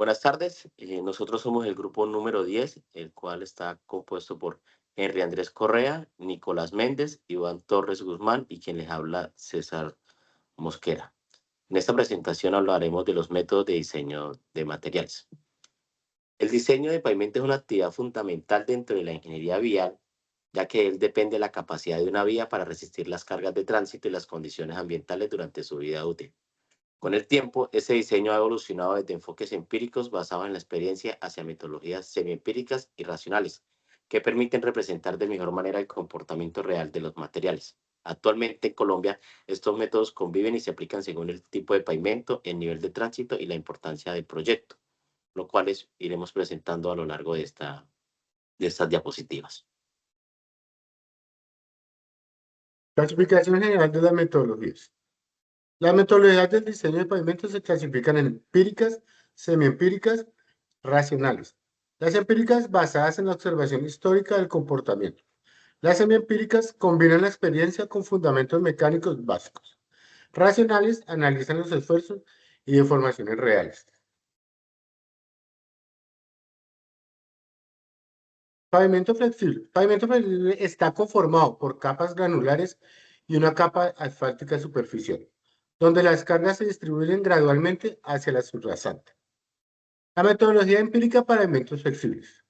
Buenas tardes, nosotros somos el grupo número 10, el cual está compuesto por Henry Andrés Correa, Nicolás Méndez, Iván Torres Guzmán y quien les habla César Mosquera. En esta presentación hablaremos de los métodos de diseño de materiales. El diseño de pavimento es una actividad fundamental dentro de la ingeniería vial, ya que él depende de la capacidad de una vía para resistir las cargas de tránsito y las condiciones ambientales durante su vida útil. Con el tiempo, ese diseño ha evolucionado desde enfoques empíricos basados en la experiencia hacia metodologías semiempíricas y racionales, que permiten representar de mejor manera el comportamiento real de los materiales. Actualmente en Colombia, estos métodos conviven y se aplican según el tipo de pavimento, el nivel de tránsito y la importancia del proyecto, lo cuales iremos presentando a lo largo de estas diapositivas. Clasificación general de las metodologías. Las metodologías del diseño de pavimentos se clasifican en empíricas, semiempíricas, racionales. Las empíricas basadas en la observación histórica del comportamiento. Las semiempíricas combinan la experiencia con fundamentos mecánicos básicos. Racionales analizan los esfuerzos y deformaciones reales. Pavimento flexible. Pavimento flexible está conformado por capas granulares y una capa asfáltica superficial, donde las cargas se distribuyen gradualmente hacia la subrasante. La metodología empírica para pavimentos flexibles.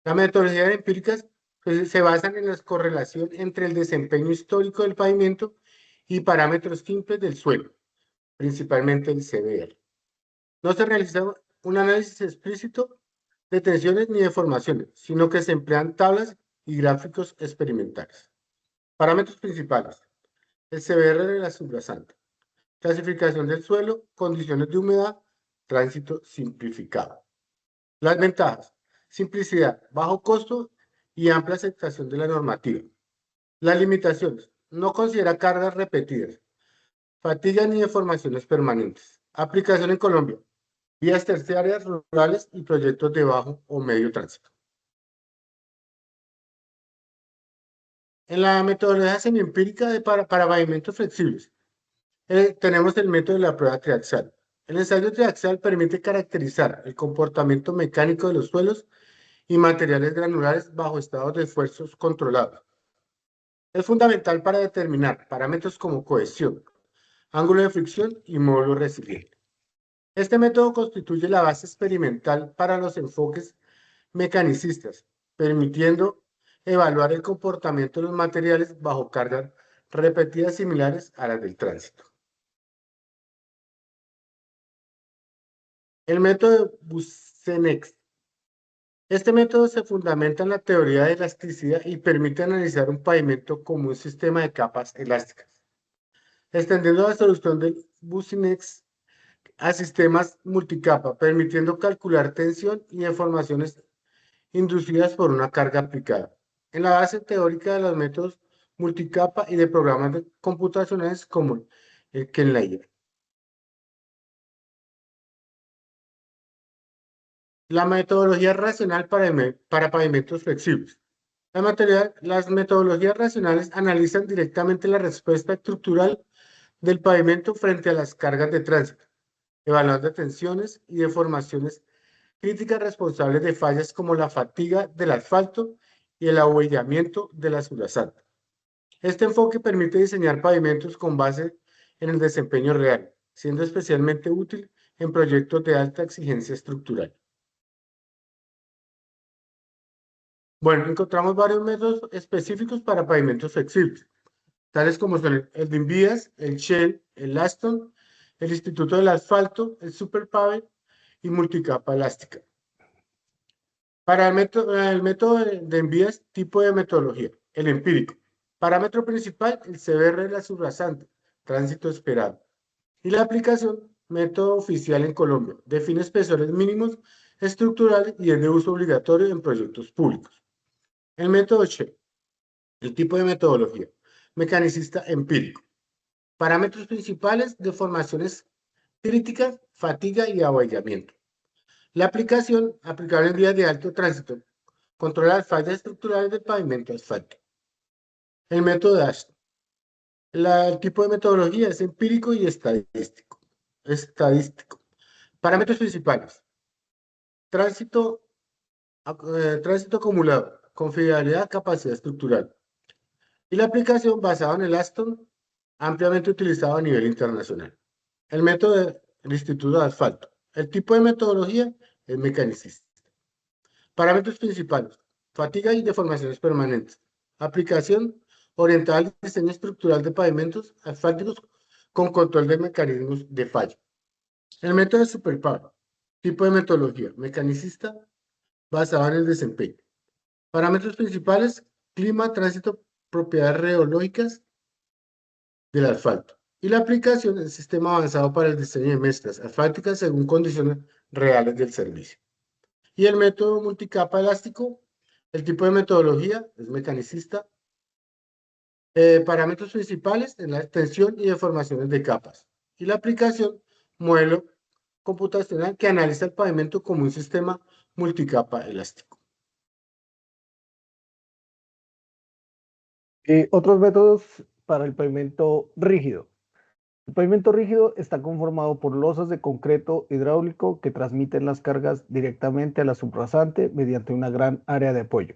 La metodología empírica se basan en la correlación entre el desempeño histórico del pavimento y parámetros simples del suelo, principalmente el CBR. No se realiza un análisis explícito de tensiones ni deformaciones, sino que se emplean tablas y gráficos experimentales. Parámetros principales. El CBR de la subrasante. Clasificación del suelo, condiciones de humedad, tránsito simplificado. Las ventajas. Simplicidad, bajo costo y amplia aceptación de la normativa. Las limitaciones. No considera cargas repetidas, fatiga ni deformaciones permanentes. Aplicación en Colombia. Vías terciarias, rurales y proyectos de bajo o medio tránsito. En la metodología semiempírica para pavimentos flexibles, tenemos el método de la prueba triaxial. El ensayo triaxial permite caracterizar el comportamiento mecánico de los suelos y materiales granulares bajo estados de esfuerzos controlados. Es fundamental para determinar parámetros como cohesión, ángulo de fricción y módulo resiliente. Este método constituye la base experimental para los enfoques mecanicistas, permitiendo evaluar el comportamiento de los materiales bajo cargas repetidas similares a las del tránsito. El método de Boussinesq. Este método se fundamenta en la teoría de elasticidad y permite analizar un pavimento como un sistema de capas elásticas, extendiendo la solución de Boussinesq a sistemas multicapa, permitiendo calcular tensión y deformaciones inducidas por una carga aplicada. En la base teórica de los métodos multicapa y de programas computacionales como el Kenlayer. La metodología racional para pavimentos flexibles. Las metodologías racionales analizan directamente la respuesta estructural del pavimento frente a las cargas de tránsito, evaluando tensiones y deformaciones críticas responsables de fallas como la fatiga del asfalto y el ahuellamiento de la subrasante. Este enfoque permite diseñar pavimentos con base en el desempeño real, siendo especialmente útil en proyectos de alta exigencia estructural. Bueno, encontramos varios métodos específicos para pavimentos flexibles, tales como son el de Invías, el Shell, el Aston, el Instituto del Asfalto, el Superpave y multicapa elástica. Para el método de Envías, tipo de metodología, el empírico. Parámetro principal, el CBR de la subrasante, tránsito esperado. Y la aplicación, método oficial en Colombia, define espesores mínimos estructurales y es de uso obligatorio en proyectos públicos. El método Shell, el tipo de metodología, mecanicista empírico. Parámetros principales, deformaciones críticas, fatiga y ahuellamiento. La aplicación, aplicable en vías de alto tránsito, controla las fallas estructurales del pavimento asfáltico. El método Ashton. El tipo de metodología es empírico y estadístico. Parámetros principales. tránsito, tránsito acumulado, confiabilidad, capacidad estructural. Y la aplicación basada en el Aston, ampliamente utilizado a nivel internacional. El método del Instituto de Asfalto. El tipo de metodología es mecanicista. Parámetros principales: fatiga y deformaciones permanentes. Aplicación orientada al diseño estructural de pavimentos asfálticos con control de mecanismos de fallo. El método de Superpower. Tipo de metodología mecanicista basado en el desempeño. Parámetros principales: clima, tránsito, propiedades reológicas del asfalto. Y la aplicación del sistema avanzado para el diseño de mezclas asfálticas según condiciones reales del servicio. Y el método multicapa elástico, el tipo de metodología es mecanicista. Parámetros principales en la extensión y deformaciones de capas. Y la aplicación, modelo computacional que analiza el pavimento como un sistema multicapa elástico. Otros métodos para el pavimento rígido. El pavimento rígido está conformado por losas de concreto hidráulico que transmiten las cargas directamente a la subrasante mediante una gran área de apoyo.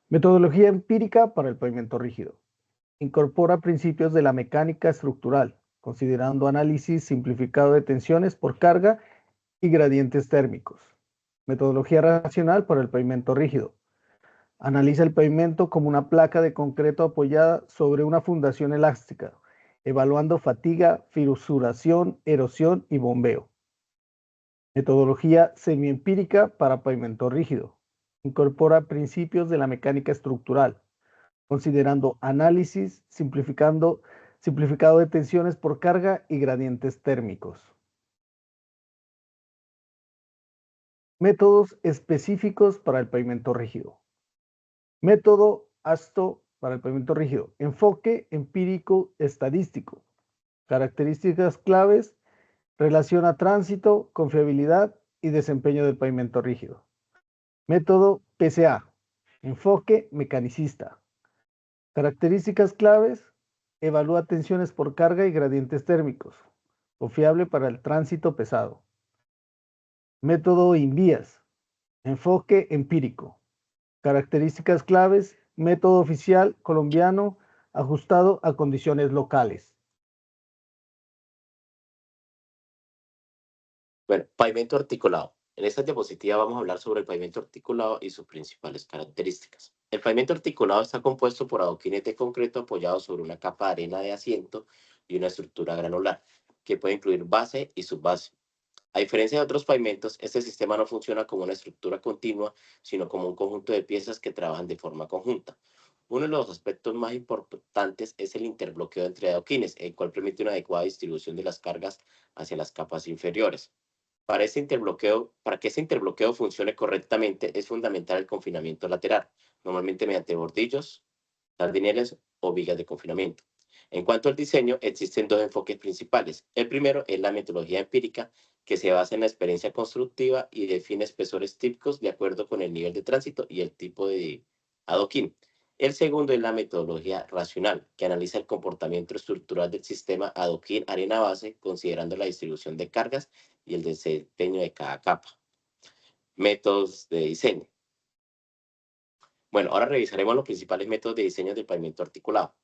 Metodología empírica para el pavimento rígido. Incorpora principios de la mecánica estructural, considerando análisis simplificado de tensiones por carga y gradientes térmicos. Metodología racional para el pavimento rígido. Analiza el pavimento como una placa de concreto apoyada sobre una fundación elástica, evaluando fatiga, fisuración, erosión y bombeo. Metodología semiempírica para pavimento rígido. Incorpora principios de la mecánica estructural, considerando análisis simplificado de tensiones por carga y gradientes térmicos. Métodos específicos para el pavimento rígido. Método ASTO para el pavimento rígido. Enfoque empírico estadístico. Características claves: relación a tránsito, confiabilidad y desempeño del pavimento rígido. Método PCA. Enfoque mecanicista. Características claves: evalúa tensiones por carga y gradientes térmicos. Confiable para el tránsito pesado. Método INVIAS. Enfoque empírico. Características claves: método oficial colombiano ajustado a condiciones locales. Bueno, pavimento articulado. En esta diapositiva vamos a hablar sobre el pavimento articulado y sus principales características. El pavimento articulado está compuesto por adoquines de concreto apoyados sobre una capa de arena de asiento y una estructura granular, que puede incluir base y subbase. A diferencia de otros pavimentos, este sistema no funciona como una estructura continua, sino como un conjunto de piezas que trabajan de forma conjunta. Uno de los aspectos más importantes es el interbloqueo entre adoquines, el cual permite una adecuada distribución de las cargas hacia las capas inferiores. Para que este interbloqueo funcione correctamente, es fundamental el confinamiento lateral, normalmente mediante bordillos, sardinelas o vigas de confinamiento. En cuanto al diseño, existen dos enfoques principales. El primero es la metodología empírica, que se basa en la experiencia constructiva y define espesores típicos de acuerdo con el nivel de tránsito y el tipo de adoquín. El segundo es la metodología racional, que analiza el comportamiento estructural del sistema adoquín arena base, considerando la distribución de cargas y el desempeño de cada capa. Métodos de diseño. Bueno, ahora revisaremos los principales métodos de diseño del pavimento articulado.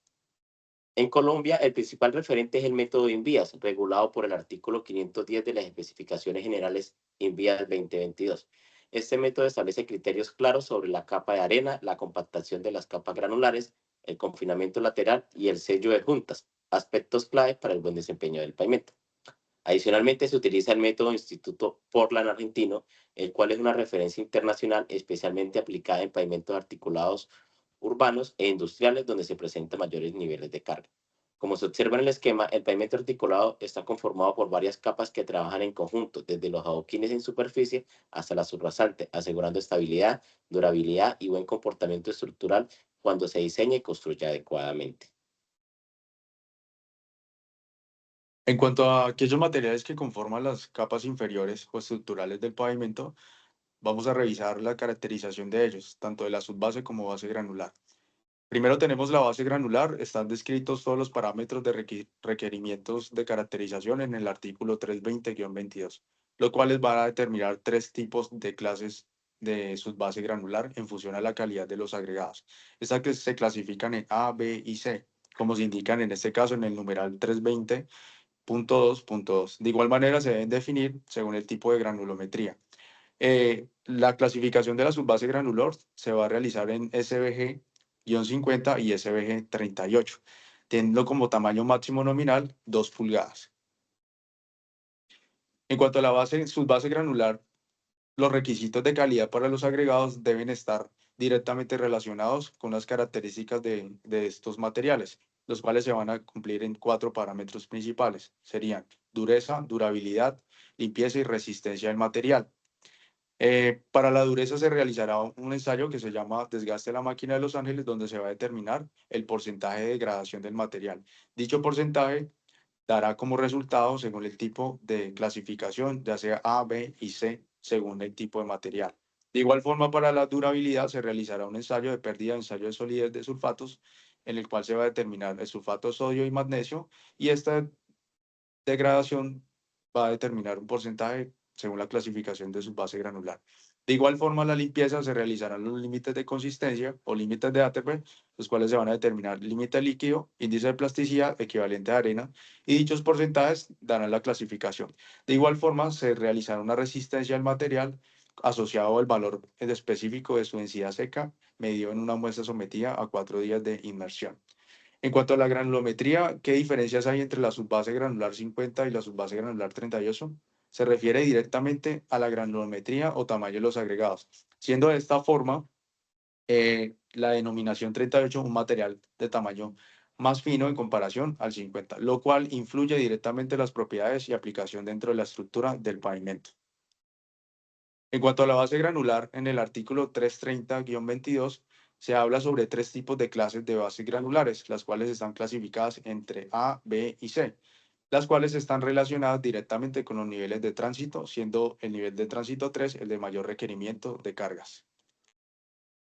En Colombia, el principal referente es el método INVIAS, regulado por el artículo 510 de las especificaciones generales INVIAS 2022. Este método establece criterios claros sobre la capa de arena, la compactación de las capas granulares, el confinamiento lateral y el sello de juntas, aspectos claves para el buen desempeño del pavimento. Adicionalmente, se utiliza el método Instituto Portland argentino, el cual es una referencia internacional especialmente aplicada en pavimentos articulados urbanos e industriales donde se presentan mayores niveles de carga. Como se observa en el esquema, el pavimento articulado está conformado por varias capas que trabajan en conjunto, desde los adoquines en superficie hasta la subrasante, asegurando estabilidad, durabilidad y buen comportamiento estructural cuando se diseña y construye adecuadamente. En cuanto a aquellos materiales que conforman las capas inferiores o estructurales del pavimento, vamos a revisar la caracterización de ellos, tanto de la subbase como base granular. Primero tenemos la base granular. Están descritos todos los parámetros de requerimientos de caracterización en el artículo 320-22. los cuales van a determinar 3 tipos de clases de subbase granular en función a la calidad de los agregados. Estas que se clasifican en A, B y C, como se indican en este caso en el numeral 320.2.2. De igual manera se deben definir según el tipo de granulometría. La clasificación de la subbase granular se va a realizar en SVG-50 y SVG-38, teniendo como tamaño máximo nominal 2 pulgadas. En cuanto a la subbase granular, los requisitos de calidad para los agregados deben estar directamente relacionados con las características de estos materiales, los cuales se van a cumplir en 4 parámetros principales. Serían dureza, durabilidad, limpieza y resistencia del material. Para la dureza se realizará un ensayo que se llama desgaste de la máquina de Los Ángeles, donde se va a determinar el porcentaje de degradación del material. Dicho porcentaje dará como resultado según el tipo de clasificación, ya sea A, B y C, según el tipo de material. De igual forma, para la durabilidad se realizará un ensayo de pérdida, ensayo de solidez de sulfatos, en el cual se va a determinar el sulfato de sodio y magnesio, y esta degradación va a determinar un porcentaje según la clasificación de subbase granular. De igual forma, la limpieza se realizarán los límites de consistencia o límites de Atterberg, los cuales se van a determinar límite líquido, índice de plasticidad, equivalente a arena, y dichos porcentajes darán la clasificación. De igual forma, se realizará una resistencia al material asociado al valor específico de su densidad seca, medido en una muestra sometida a 4 días de inmersión. En cuanto a la granulometría, ¿qué diferencias hay entre la subbase granular 50 y la subbase granular 38? Se refiere directamente a la granulometría o tamaño de los agregados, siendo de esta forma la denominación 38 un material de tamaño más fino en comparación al 50, lo cual influye directamente en las propiedades y aplicación dentro de la estructura del pavimento. En cuanto a la base granular, en el artículo 330-22 se habla sobre 3 tipos de clases de bases granulares, las cuales están clasificadas entre A, B y C, las cuales están relacionadas directamente con los niveles de tránsito, siendo el nivel de tránsito 3 el de mayor requerimiento de cargas.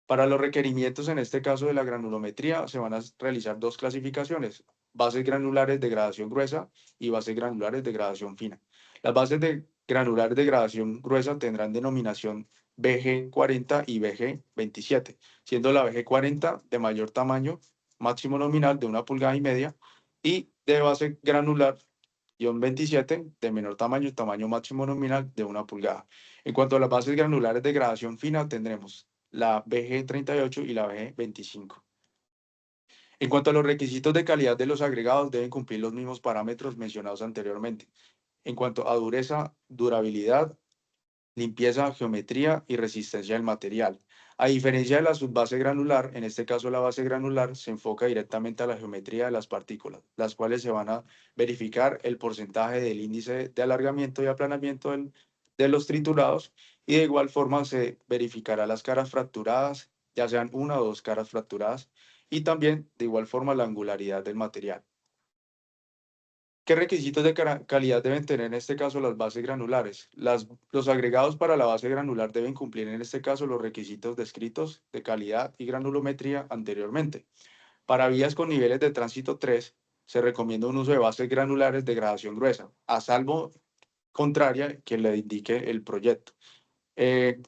Para los requerimientos, en este caso de la granulometría, se van a realizar 2 clasificaciones: bases granulares de gradación gruesa y bases granulares de gradación fina. Las bases granulares de gradación gruesa tendrán denominación BG40 y BG27, siendo la BG40 de mayor tamaño, máximo nominal de 1,5 pulgadas, y de base granular 27 de menor tamaño, tamaño máximo nominal de 1 pulgada. En cuanto a las bases granulares de gradación fina, tendremos la BG38 y la BG25. En cuanto a los requisitos de calidad de los agregados, deben cumplir los mismos parámetros mencionados anteriormente. En cuanto a dureza, durabilidad, limpieza, geometría y resistencia del material. A diferencia de la subbase granular, en este caso la base granular se enfoca directamente a la geometría de las partículas, las cuales se van a verificar el porcentaje del índice de alargamiento y aplanamiento de los triturados, y de igual forma se verificará las caras fracturadas, ya sean 1 o 2 caras fracturadas, y también de igual forma la angularidad del material. ¿Qué requisitos de calidad deben tener en este caso las bases granulares? Los agregados para la base granular deben cumplir en este caso los requisitos descritos de calidad y granulometría anteriormente. Para vías con niveles de tránsito 3, se recomienda un uso de bases granulares de gradación gruesa, a salvo contraria que le indique el proyecto.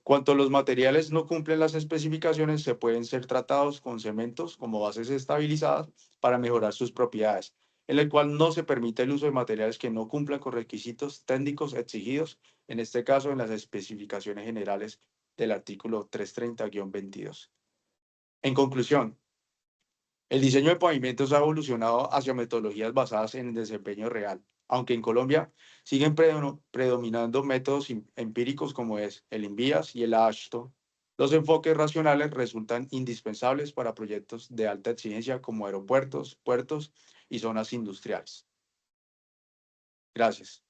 Cuanto los materiales no cumplen las especificaciones, se pueden ser tratados con cementos como bases estabilizadas para mejorar sus propiedades, en el cual no se permite el uso de materiales que no cumplan con requisitos técnicos exigidos, en este caso en las especificaciones generales del artículo 330-22. En conclusión, el diseño de pavimentos ha evolucionado hacia metodologías basadas en el desempeño real, aunque en Colombia siguen predominando métodos empíricos como es el INVIAS y el AASHTO. Los enfoques racionales resultan indispensables para proyectos de alta exigencia como aeropuertos, puertos y zonas industriales. Gracias.